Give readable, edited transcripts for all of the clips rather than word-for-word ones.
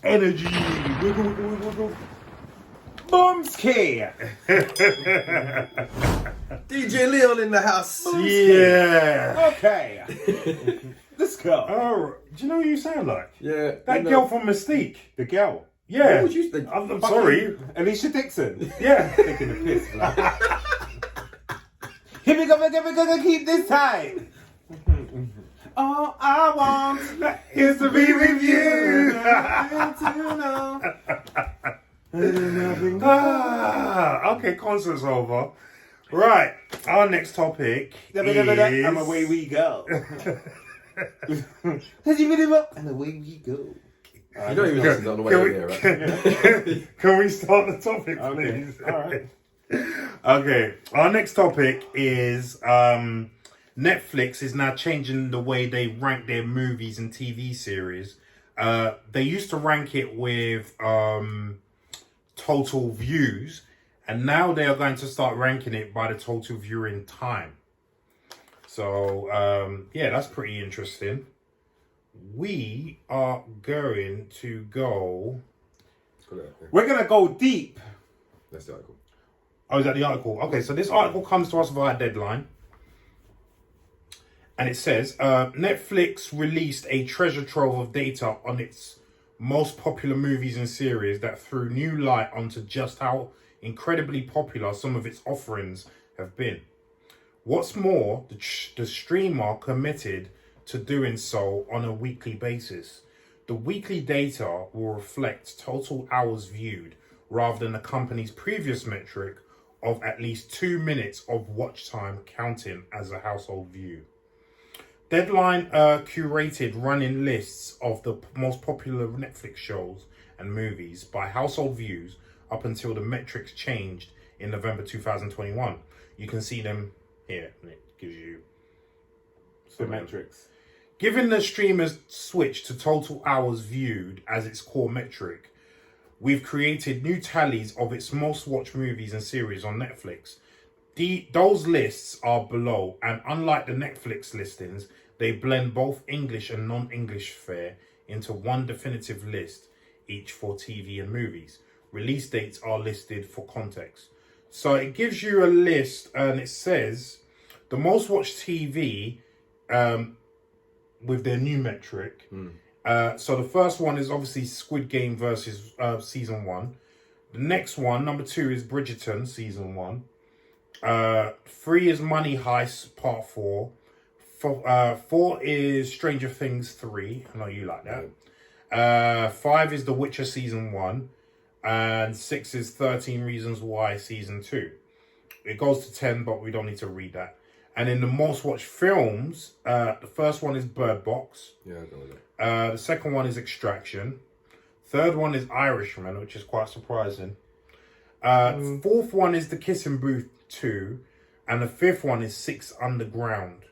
Energy. Wiggle, wiggle, wiggle, wiggle. Boomski. DJ Leon in the house. Yeah. Okay. Let's go. Oh, do you know who you sound like? Yeah. That girl from Mystique. The girl. Yeah. What would you think? I'm sorry. Alicia Dixon. Yeah. Taking the piss, like. Here we go, we're gonna keep this tight. All I want is to be with you. Okay, concert's over. Right, our next topic is... And away we go. And away we go. You don't even listen on the way over here, right? Can we start the topic, please? All right. Okay, our next topic is Netflix is now changing the way they rank their movies and TV series. They used to rank it with total views, and now they are going to start ranking it by the total viewing time. So, yeah, that's pretty interesting. We are going to go... We're going to go deep. That's the article. Oh, is that the article? Okay, so this article comes to us via Deadline. And it says, Netflix released a treasure trove of data on its most popular movies and series that threw new light onto just how incredibly popular some of its offerings have been. What's more, the streamer committed to doing so on a weekly basis. The weekly data will reflect total hours viewed rather than the company's previous metric of at least 2 minutes of watch time counting as a household view. Deadline curated running lists of the most popular Netflix shows and movies by household views up until the metrics changed in November 2021. You can see them here, and it gives you The metrics. Given the streamer's switch to total hours viewed as its core metric, we've created new tallies of its most watched movies and series on Netflix. Those lists are below, and unlike the Netflix listings, they blend both English and non-English fare into one definitive list, each for TV and movies. Release dates are listed for context. So it gives you a list, and it says the most watched TV with their new metric. So the first one is obviously Squid Game versus season 1. The next one, number 2, is Bridgerton season 1. 3 is Money Heist part 4. 4 is Stranger Things 3. I know you like that. 5 is The Witcher season 1. And 6 is 13 Reasons Why season 2. It goes to 10, but we don't need to read that. And in the most watched films, the first one is Bird Box. Yeah, I go with that. The second one is Extraction. Third one is Irishman, which is quite surprising. Fourth one is The Kissing Booth 2. And the fifth one is Six Underground.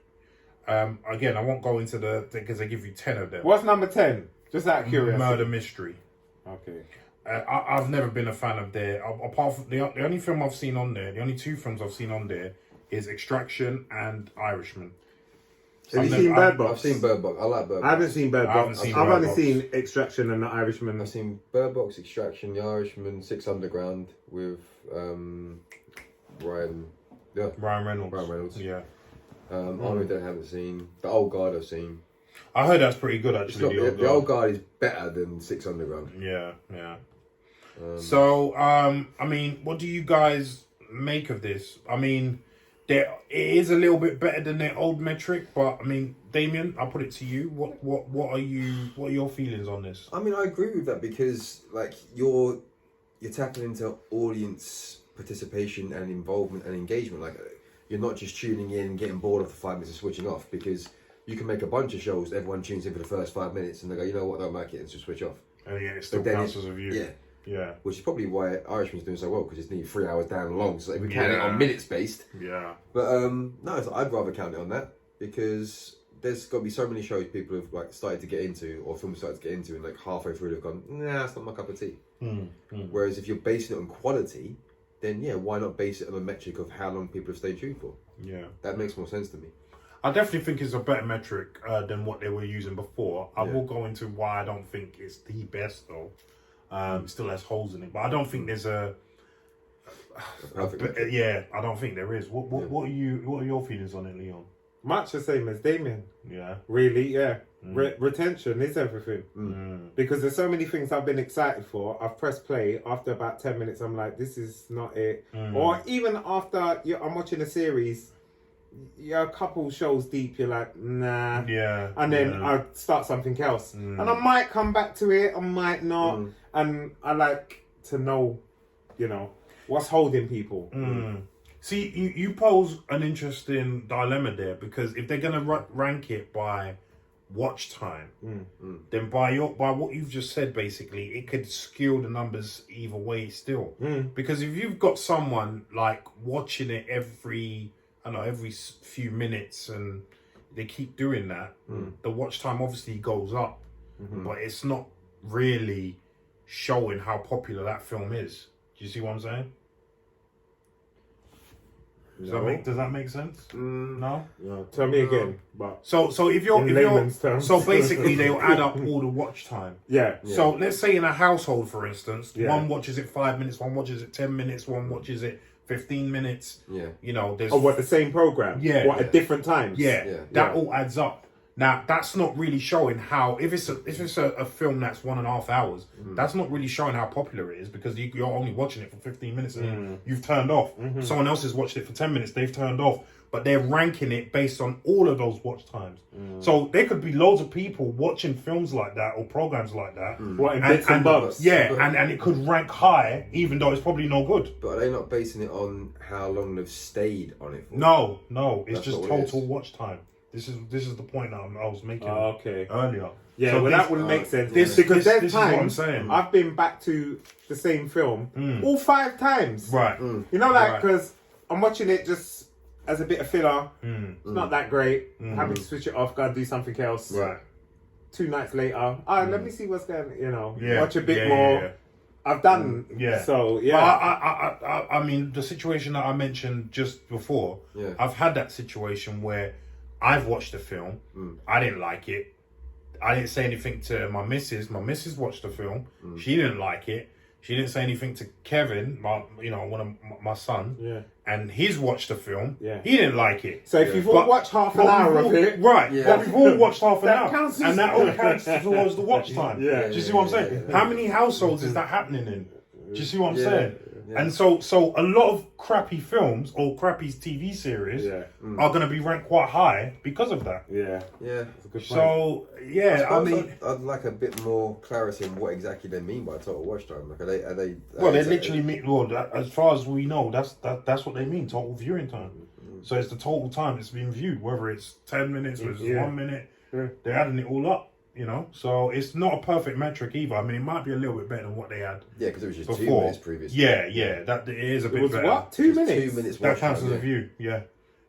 Again, I won't go into because they give you 10 of them. What's number 10? Just out of curiosity. Murder Mystery. Okay. I've never been a fan of their... Apart from the only film I've seen on there, the only 2 films I've seen on there is Extraction and Irishman. Have you seen Bird Box? I've seen Bird Box. I like Bird Box. I haven't seen Bird Box. I've only seen Extraction and The Irishman. I've seen Bird Box, Extraction, The Irishman, Six Underground with Ryan Reynolds. Yeah. Army that I haven't seen. The Old Guard I've seen. I heard that's pretty good actually. The Old Guard is better than Six Underground. Yeah. So, I mean, what do you guys make of this? I mean, it is a little bit better than their old metric, but I mean, Damien, I'll put it to you. What are your feelings on this? I mean, I agree with that because like you're tapping into audience participation and involvement and engagement. Like you're not just tuning in, getting bored after 5 minutes and switching off, because you can make a bunch of shows, everyone tunes in for the first 5 minutes and they go, you know what, don't like it, and just switch off. Yeah, it still counts as a view. Yeah. Which is probably why Irishman's doing so well, because it's nearly 3 hours down long, so we count it on minutes based. Yeah. But no, I'd rather count it on that, because there's got to be so many shows people have like started to get into, or films started to get into, and like halfway through they've gone, nah, it's not my cup of tea. Whereas if you're basing it on quality, then yeah, why not base it on a metric of how long people have stayed tuned for? Yeah. That makes more sense to me. I definitely think it's a better metric than what they were using before. I Yeah. will go into why I don't think it's the best though. It still has holes in it, but I don't think there's a Perfect metric. yeah. I don't think there is. What are your feelings on it, Leon? Much the same as Damien. Yeah. Really, yeah. Retention is everything. Because there's so many things I've been excited for. I've pressed play. After about 10 minutes, I'm like, this is not it. Or even after I'm watching a series, you're a couple shows deep, you're like, nah. Yeah. And then I start something else. And I might come back to it, I might not. And I like to know, what's holding people. See, you pose an interesting dilemma there, because if they're gonna rank it by watch time, then by what you've just said, basically, it could skew the numbers either way still. Because if you've got someone like watching it every few minutes and they keep doing that, the watch time obviously goes up, but it's not really showing how popular that film is. Do you see what I'm saying? Does that make sense? No? No, tell me again. But So if you're terms. so basically they'll add up all the watch time. yeah. So let's say in a household, for instance, Yeah. one watches it 5 minutes, one watches it 10 minutes, one watches it 15 minutes. Yeah. There's Oh, what, the same program? Yeah. What, at different times? that all adds up. Now that's not really showing how, if it's a film that's 1.5 hours, that's not really showing how popular it is, because you're only watching it for 15 minutes and you've turned off. Someone else has watched it for 10 minutes, they've turned off, but they're ranking it based on all of those watch times. So there could be loads of people watching films like that or programs like that. What, in bits and bobs? Yeah, and it could rank high, even though it's probably no good. But are they not basing it on how long they've stayed on it for? No, it's That's just not what it total is. watch time. This is the point that I was making Okay. earlier. Yeah, So well, this- that wouldn't make sense. this- because this there's is what I'm times saying. I've been back to the same film all 5 times. Right. You know, like, Right. because I'm watching it just as a bit of filler. It's not that great. Having to switch it off, gotta do something else. Right. 2 nights later, let me see what's going on, Yeah. watch a bit Yeah, more. yeah. I've done. Yeah. So, But yeah. I mean, the situation that I mentioned just before, Yeah. I've had that situation where I've watched a film, I didn't like it. I didn't say anything to my missus. My missus watched the film. She didn't like it. She didn't say anything to Kevin, one of my son. Yeah. And he's watched the film. Yeah. He didn't like it. So if you've all But- watched half an But hour we've of all- it, right? Yeah. But we've all watched half an That hour, counts as- and that all counts towards the watch time. Yeah. Do you see what I'm saying? Yeah. How many households is that happening in? Do you see what I'm Yeah. saying? Yeah. And so a lot of crappy films or crappy TV series Yeah. are going to be ranked quite high because of that. yeah. Yeah. That's a good point. So yeah, I mean, I'd like a bit more clarity on what exactly they mean by total watch time. Like, are they? well, they literally mean, as far as we know, that's what they mean, total viewing time. So it's the total time it's been viewed, whether it's 10 minutes or it's 1 minute. Yeah. They're adding it all up, So it's not a perfect metric either. I mean, it might be a little bit better than what they had Yeah, because it was just before. 2 minutes previously. Yeah, that it is a It bit was better. what? 2 Just minutes? 2 minutes. That watch counts time, as a yeah. view. Yeah.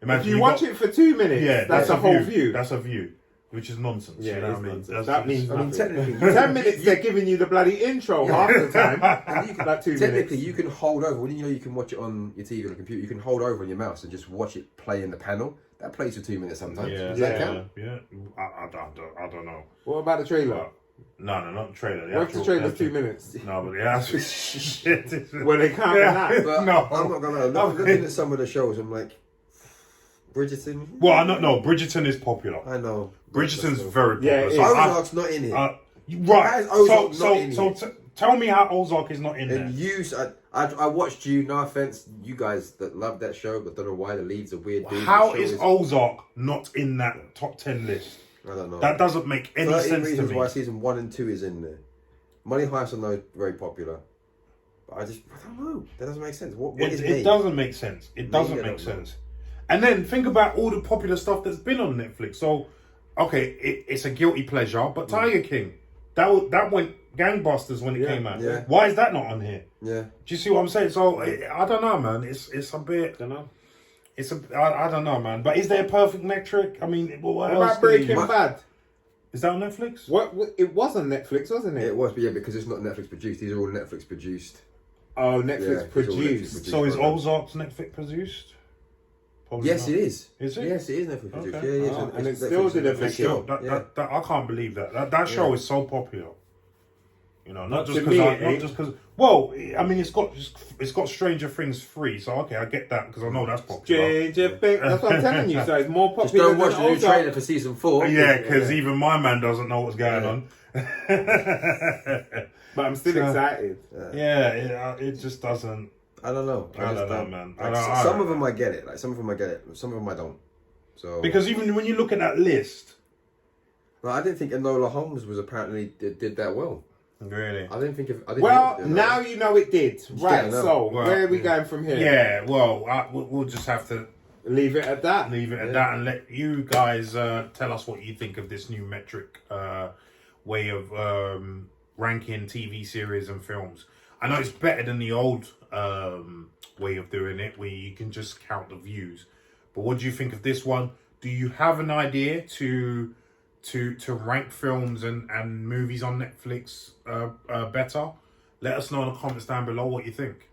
If you watch it for 2 minutes, yeah, that's a whole view. That's a view, which is nonsense. Yeah, you know it what I is mean? nonsense. That's That means just- I mean, nothing. technically, 10 minutes, they're giving you the bloody intro half the time. And you can, Like 2 technically, minutes. you can hold over. When you can watch it on your TV or the computer, you can hold over on your mouse and just watch it play in the panel. That plays for 2 minutes sometimes. Yeah, Does that count? yeah. I don't know. What about the trailer? No, not the trailer. What's the trailer's 2 minutes? No, but the actual shit. Well, they can't that. But No. I'm not gonna lie. Looking at some of the shows, I'm like, Bridgerton. Well, I don't know. Bridgerton is popular. I know. Bridgerton's very popular. Yeah, it so is. Ozark's not in it. right. Why is Ozark So not in here? tell me how Ozark is not in there. And I watched you. No offense, you guys that love that show, but don't know why the lead's a weird dude. How The show is Ozark not in that top 10 list? I don't know. That doesn't make any 13 sense to reasons me. why season 1 and 2 is in there. Money Heist, I know, is very popular. But I don't know. That doesn't make sense. What is It doesn't make sense. It doesn't I make don't know. sense. And then think about all the popular stuff that's been on Netflix. So, okay, it's a guilty pleasure, but Tiger King, that went gangbusters when it came out. Yeah. Why is that not on here? Yeah. Do you see what I'm saying? So I don't know, man. It's a bit. Don't know. I don't know, man. But is there a perfect metric? I mean, what What else about do we Breaking use? Bad? Is that on Netflix? What? It was on Netflix, wasn't it? It was, but yeah, because it's not Netflix produced. These are all Netflix produced Oh, Netflix Yeah, it's all Netflix produced. So is programs. Ozark's Netflix produced? Probably Yes, not. it is. Is it? Yes, it is Netflix produced. Okay. Yeah, yeah. Oh, it's and it Netflix still didn't Netflix make Still, it. yeah. I can't believe that show Yeah. is so popular. You know, not To just me, because not it- just because. Well, I mean, it's got Stranger Things 3, so okay, I get that because I know that's popular. Stranger Things. That's what I'm telling you. So it's more Just popular don't watch than the new Ozark. trailer for season 4. Yeah, because even my man doesn't know what's going on. But I'm still So- excited. Yeah, it just doesn't. I don't know. I just don't know, man. Like, I some don't of them I get it. Like some of them I get it. Some of them I don't. So Because even when you look at that list, no, I didn't think Enola Holmes was apparently did that well. really. I didn't think of. I didn't Well, think of- now you know it did. Right, I know. so Well, where are we going from here? Yeah, well, we'll just have to Leave it at that. leave it at that and let you guys tell us what you think of this new metric way of ranking TV series and films. I know it's better than the old way of doing it, where you can just count the views. But what do you think of this one? Do you have an idea to rank films and movies on Netflix better? Let us know in the comments down below what you think.